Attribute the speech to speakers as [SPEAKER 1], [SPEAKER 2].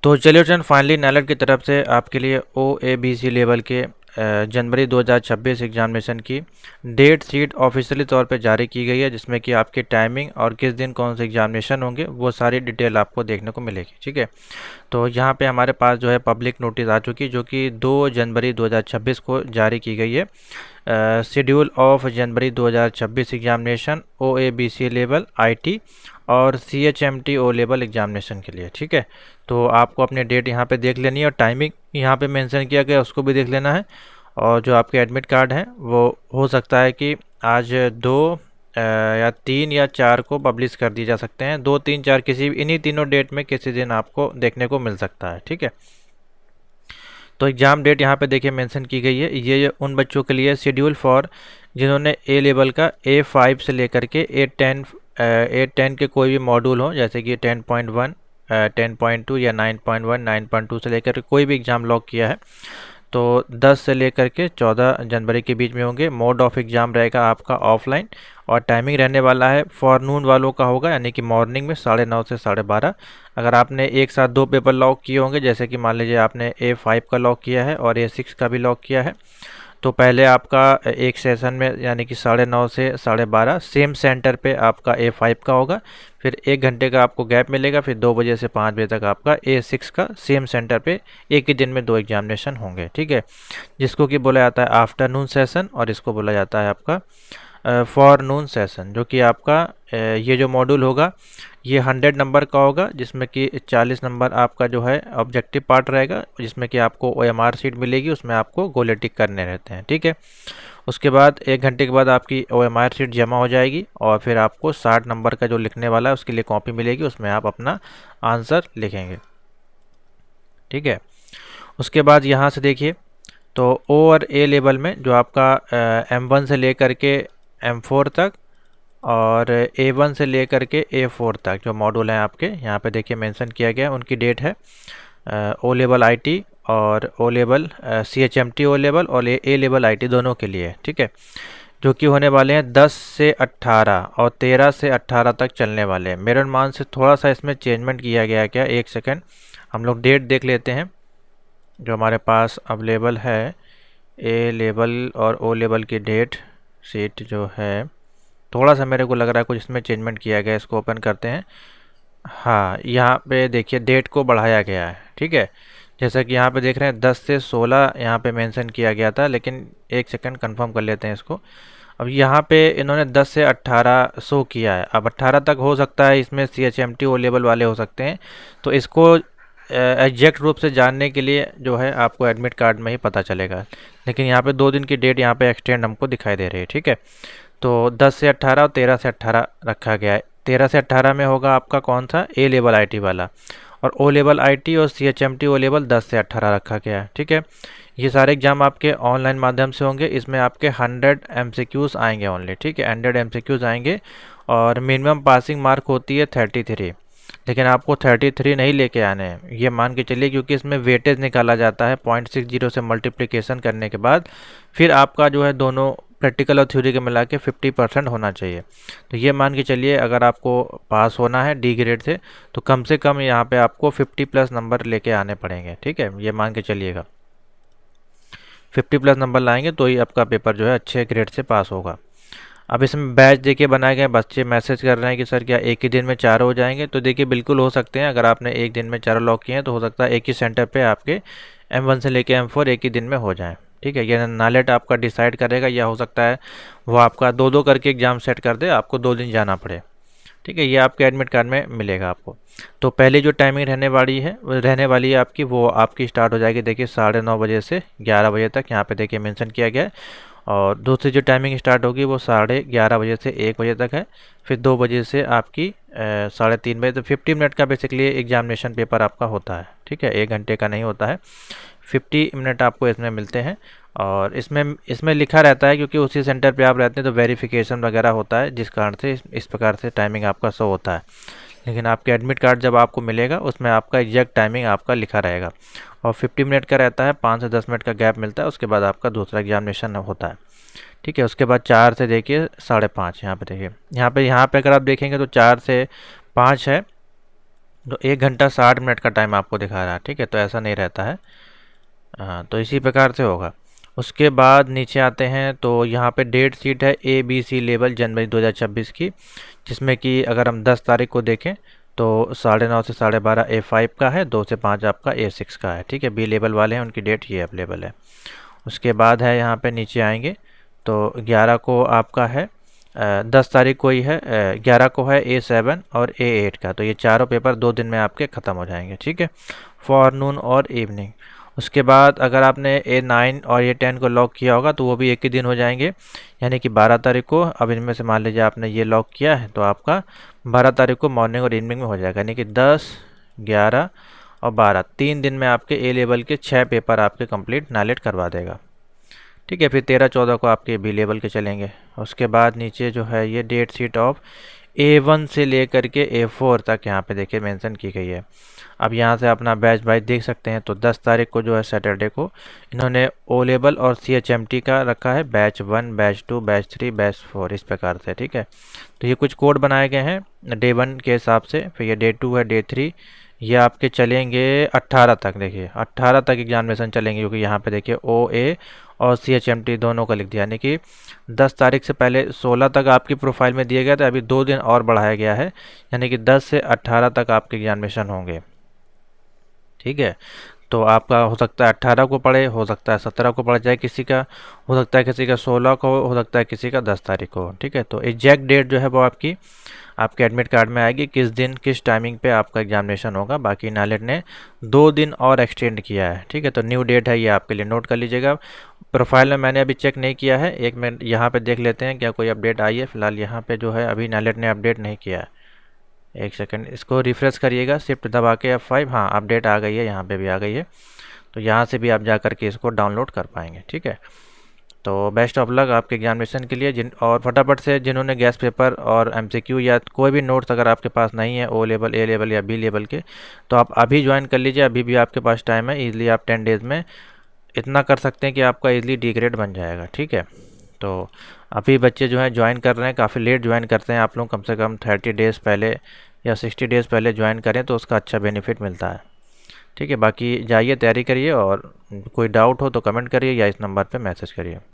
[SPEAKER 1] तो चलिए friend, finally नाइलट की तरफ से आपके लिए OABC लेवल के जनवरी 2026 एग्जामिनेशन की डेट शीट ऑफिशियली तौर पे जारी की गई है, जिसमें कि आपकी टाइमिंग और किस दिन कौन से एग्जामिनेशन होंगे वो सारी डिटेल आपको देखने को मिलेगी। ठीक है, तो यहाँ पे हमारे पास जो है पब्लिक नोटिस आ चुकी, जो कि 2 जनवरी 2026 को जारी की गई है। Schedule of January 2026 examination OABC level IT और CHMT O लेवल एग्जामिनेशन के लिए। ठीक है, तो आपको अपने डेट यहाँ पे देख लेनी है और टाइमिंग यहाँ पे मेंशन किया गया उसको भी देख लेना है। और जो आपके एडमिट कार्ड हैं वो हो सकता है कि आज 2 या 3 या 4 को पब्लिश कर दिए जा सकते हैं। 2, 3, 4 किसी इन्हीं तीनों डेट में किसी दिन आपको देखने को मिल सकता है। ठीक है, तो एग्ज़ाम डेट यहाँ पे देखिए मेंशन की गई है। ये उन बच्चों के लिए शेड्यूल फॉर जिन्होंने ए लेवल का A5 से लेकर के A10 के कोई भी मॉड्यूल हो, जैसे कि 10.1, 10.2 या 9.1, 9.2 से लेकर कोई भी एग्ज़ाम लॉक किया है, तो 10 से लेकर के 14 जनवरी के बीच में होंगे। मोड ऑफ एग्ज़ाम रहेगा आपका ऑफलाइन और टाइमिंग रहने वाला है फॉरनून वालों का होगा, यानी कि मॉर्निंग में 9:30 से 12:30। अगर आपने एक साथ 2 पेपर लॉक किए होंगे, जैसे कि मान लीजिए आपने A5 का लॉक किया है और A6 का भी लॉक किया है, तो पहले आपका एक सेशन में यानी कि 9:30 से 12:30 सेम सेंटर पे आपका A5 का होगा। फिर 1 घंटे का आपको गैप मिलेगा। फिर 2 बजे से 5 बजे तक आपका A6 का सेम सेंटर पे एक ही दिन में 2 एग्जामिनेशन होंगे। ठीक है, जिसको कि बोला जाता है आफ्टरनून सेशन और इसको बोला जाता है आपका फॉरनून सेशन। जो कि आपका ये जो मॉड्यूल होगा ये 100 नंबर का होगा, जिसमें कि 40 नंबर आपका जो है ऑब्जेक्टिव पार्ट रहेगा, जिसमें कि आपको OMR शीट मिलेगी, उसमें आपको गोले टिक करने रहते हैं। ठीक है, उसके बाद 1 घंटे के बाद आपकी OMR शीट जमा हो जाएगी और फिर आपको 60 नंबर का जो लिखने वाला है उसके लिए कॉपी मिलेगी, उसमें आप अपना आंसर लिखेंगे। ठीक है, उसके बाद यहाँ से देखिए, तो O और A लेवल में जो आपका M1 से लेकर के M4 तक और A1 से लेकर के A4 तक जो मॉड्यूल हैं आपके यहाँ पे देखिए मेंशन किया गया है, उनकी डेट है O लेवल IT और O level CHMT O level और A लेवल IT दोनों के लिए। ठीक है, जो कि होने वाले हैं 10 से 18 और 13 से 18 तक चलने वाले हैं। मेरे अनुमान से थोड़ा सा इसमें चेंजमेंट किया गया है क्या, एक सेकेंड हम लोग डेट देख लेते हैं जो हमारे पास अवेलेबल है। A लेवल और O लेवल की डेट शीट जो है, थोड़ा सा मेरे को लग रहा है कुछ इसमें चेंजमेंट किया गया है। इसको ओपन करते हैं। हाँ, यहाँ पे देखिए डेट को बढ़ाया गया है। ठीक है, जैसा कि यहाँ पे देख रहे हैं 10 से 16 यहाँ पे मेंशन किया गया था, लेकिन एक सेकंड कंफर्म कर लेते हैं इसको। अब यहाँ पे इन्होंने 10 से 18 शो किया है, अब 18 तक हो सकता है, इसमें CHMT O लेवल वाले हो सकते हैं। तो इसको एग्जैक्ट रूप से जानने के लिए जो है आपको एडमिट कार्ड में ही पता चलेगा, लेकिन यहाँ पे 2 दिन की डेट यहाँ पे एक्सटेंड हमको दिखाई दे रही है। ठीक है, तो 10 से 18 और 13 से 18 रखा गया है। 13 से 18 में होगा आपका कौन सा, A लेवल IT वाला, और O लेवल IT और CHMT O लेवल 10 से 18 रखा गया है। ठीक है, ये सारे एग्जाम आपके ऑनलाइन माध्यम से होंगे। इसमें आपके 100 MCQs आएंगे ओनली। ठीक है, 100 MCQs आएंगे और मिनिमम पासिंग मार्क होती है 33, लेकिन आपको 33 नहीं लेके आने हैं, ये मान के चलिए, क्योंकि इसमें वेटेज निकाला जाता है 0.60 से मल्टीप्लिकेशन करने के बाद फिर आपका जो है दोनों प्रैक्टिकल और थ्योरी के मिला के 50% होना चाहिए। तो ये मान के चलिए अगर आपको पास होना है D ग्रेड से, तो कम से कम यहाँ पे आपको 50+ नंबर लेके आने पड़ेंगे। ठीक है, ये मान के चलिएगा 50+ नंबर लाएंगे तो ही आपका पेपर जो है अच्छे ग्रेड से पास होगा। अब इसमें बैच देखिए बनाए गए, बच्चे मैसेज कर रहे हैं कि सर क्या एक ही दिन में 4 हो जाएंगे, तो देखिए बिल्कुल हो सकते हैं। अगर आपने एक दिन में 4 लॉक किए हैं तो हो सकता है एक ही सेंटर पे आपके M1 से लेके M4 एक ही दिन में हो जाएं। ठीक है, ये नालेट आपका डिसाइड करेगा, या हो सकता है वो आपका 2-2 करके एग्ज़ाम सेट कर दे, आपको 2 दिन जाना पड़े। ठीक है, ये आपके एडमिट कार्ड में मिलेगा आपको। तो पहले जो टाइमिंग रहने वाली है आपकी, वो आपकी स्टार्ट हो जाएगी देखिए 9:30 बजे से 11 बजे तक, यहाँ पे देखिए मेंशन किया गया है। और दूसरी जो टाइमिंग स्टार्ट होगी वो 11:30 बजे से 1 बजे तक है। फिर 2 बजे से आपकी 3:30 बजे, तो 50 मिनट का बेसिकली एग्जामिनेशन पेपर आपका होता है। ठीक है, 1 घंटे का नहीं होता है, 50 मिनट आपको इसमें मिलते हैं। और इसमें लिखा रहता है, क्योंकि उसी सेंटर पे आप रहते हैं तो वेरिफिकेशन वगैरह होता है, जिस कारण से इस प्रकार से टाइमिंग आपका शो होता है। लेकिन आपके एडमिट कार्ड जब आपको मिलेगा उसमें आपका एग्जैक्ट टाइमिंग आपका लिखा रहेगा। और 50 मिनट का रहता है, 5 से 10 मिनट का गैप मिलता है, उसके बाद आपका दूसरा एग्जामिनेशन होता है। ठीक है, उसके बाद 4 से देखिए 5:30, यहाँ पे देखिए, यहाँ पे अगर आप देखेंगे तो 4 से 5 है, जो 1 घंटा 60 मिनट का टाइम आपको दिखा रहा है, ठीक है, तो ऐसा नहीं रहता है। हाँ, तो इसी प्रकार से होगा। उसके बाद नीचे आते हैं तो यहाँ पे डेट शीट है ABC लेवल जनवरी 2026 की, जिसमें कि अगर हम 10 तारीख को देखें तो 9:30 से 12:30 A5 का है, 2 से 5 आपका A6 का है, ठीक है। बी लेवल वाले हैं उनकी डेट ये अवेलेबल है। उसके बाद है यहाँ पे नीचे आएंगे तो 11 को आपका है 10 तारीख को ही है, 11 को है A7 और A8 का, तो ये चारों पेपर 2 दिन में आपके ख़त्म हो जाएंगे, ठीक है, फॉरनून और इवनिंग। उसके बाद अगर आपने A9 और A10 को लॉक किया होगा तो वो भी एक ही दिन हो जाएंगे, यानी कि 12 तारीख को। अब इनमें से मान लीजिए आपने ये लॉक किया है तो आपका 12 तारीख को मॉर्निंग और इवनिंग में हो जाएगा, यानी कि 10, 11 और 12, 3 दिन में आपके A लेवल के 6 पेपर आपके कंप्लीट नाइलेट करवा देगा, ठीक है। फिर 13-14 को आपके बी लेवल के चलेंगे। उसके बाद नीचे जो है ये डेट शीट ऑफ A1 से लेकर के A4 तक यहाँ पे देखिए मेंशन की गई है। अब यहाँ से अपना बैच वाइज देख सकते हैं, तो 10 तारीख को जो है सैटरडे को इन्होंने ओ लेवल और CHMT का रखा है, बैच 1, बैच 2, बैच 3, बैच 4, इस प्रकार से, ठीक है। तो ये कुछ कोड बनाए गए हैं डे 1 के हिसाब से। फिर ये डे 2 है, डे 3, ये आपके चलेंगे 18 तक। देखिए 18 तक एग्जामिनेशन चलेंगे, क्योंकि यहाँ पे देखिए OA और CHMT दोनों का लिख दिया, यानी कि 10 तारीख से पहले 16 तक आपकी प्रोफाइल में दिया गया था, अभी 2 दिन और बढ़ाया गया है, यानी कि 10 से 18 तक आपके एग्जामिनेशन होंगे, ठीक है। तो आपका हो सकता है 18 को पड़े, हो सकता है 17 को पड़ जाए किसी का, हो सकता है किसी का 16 को, हो सकता है किसी का 10 तारीख को, ठीक है। तो एग्जैक्ट डेट जो है वो आपकी आपके एडमिट कार्ड में आएगी, किस दिन किस टाइमिंग पे आपका एग्जामिनेशन होगा। बाकी नाइलेट ने 2 दिन और एक्सटेंड किया है, ठीक है। तो न्यू डेट है, ये आपके लिए नोट कर लीजिएगा। प्रोफाइल में मैंने अभी चेक नहीं किया है, एक मिनट यहाँ पे देख लेते हैं क्या कोई अपडेट आई है। फिलहाल यहाँ पे जो है अभी नाइलेट ने अपडेट नहीं किया है। एक सेकंड, इसको रिफ्रेश करिएगा, शिफ्ट दबा के F5। हाँ, अपडेट आ गई है, यहाँ पे भी आ गई है, तो यहाँ से भी आप जा करके इसको डाउनलोड कर पाएंगे, ठीक है। तो बेस्ट ऑफ लक आपके एग्जामिनेशन के लिए। जिन और फटाफट से जिन्होंने गैस पेपर और MCQ या कोई भी नोट्स अगर आपके पास नहीं है, O लेवल, A लेवल या B लेवल के, तो आप अभी ज्वाइन कर लीजिए, अभी भी आपके पास टाइम है। ईजिली आप 10 डेज़ में इतना कर सकते हैं कि आपका ईजिली D ग्रेड बन जाएगा, ठीक है। तो अभी बच्चे जो हैं ज्वाइन कर रहे हैं, काफ़ी लेट ज्वाइन करते हैं। आप लोग कम से कम 30 डेज़ पहले या 60 डेज़ पहले ज्वाइन करें तो उसका अच्छा बेनिफिट मिलता है, ठीक है। बाकी जाइए तैयारी करिए, और कोई डाउट हो तो कमेंट करिए या इस नंबर पे मैसेज करिए।